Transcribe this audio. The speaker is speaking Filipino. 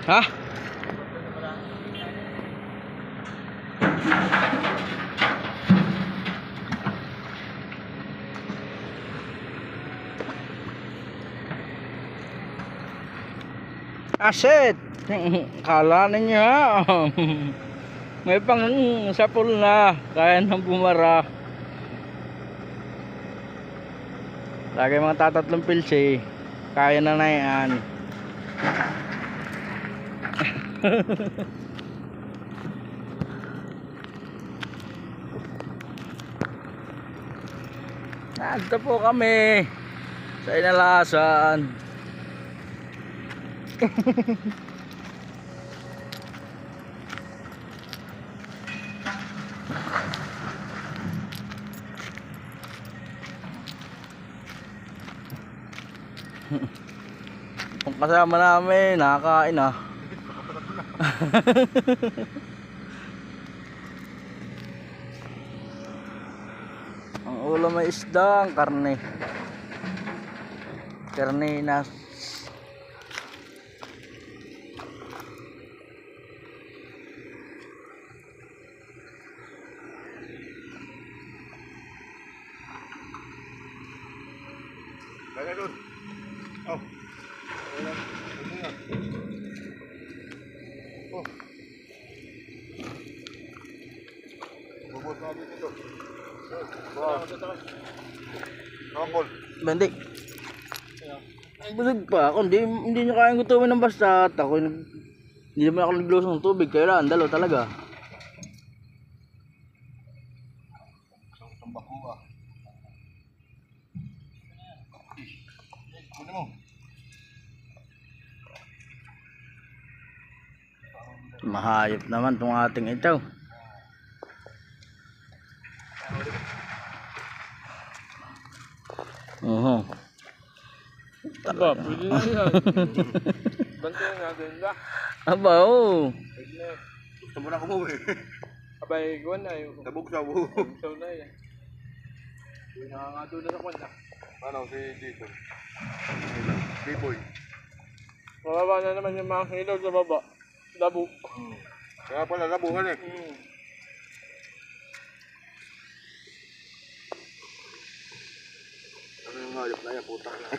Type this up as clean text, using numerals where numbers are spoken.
Ha? Aset. Kala ninyo ha. May pang sapul na. Kaya nang bumara. Lagi mga tatatlong pilsi. Kaya na na yan. Nandito po kami sa Inalasan. Kung kasama namin, nakakain ah. Ang ulam may isda, ang karne. Karninas. Lagay doon. Oh. Oh. Bubot natin dito. Wow. Kampol. Bendik. Busog pa ako, hindi nyo kayang gutumin ng basta. Ako, hindi naman ako nagluso ng tubig, kaya dalo talaga. Isang tambako ah. Kunin mo. Mahayop naman tong ating ito. Aba, pwede na yan. Bantayan natin ba? Aba, oo. Pwede na. Gusto mo na kumuwi. Abay, gawan na yung Nabugsaw. saw na yan. Hindi nakakado na sa kwan na. Ano si Jason? B-boy. Mababa na naman yung mga hilaw sa baba. Labo. Kaya pala nabuhan eh. Ano yung hayop na yan? Putak na.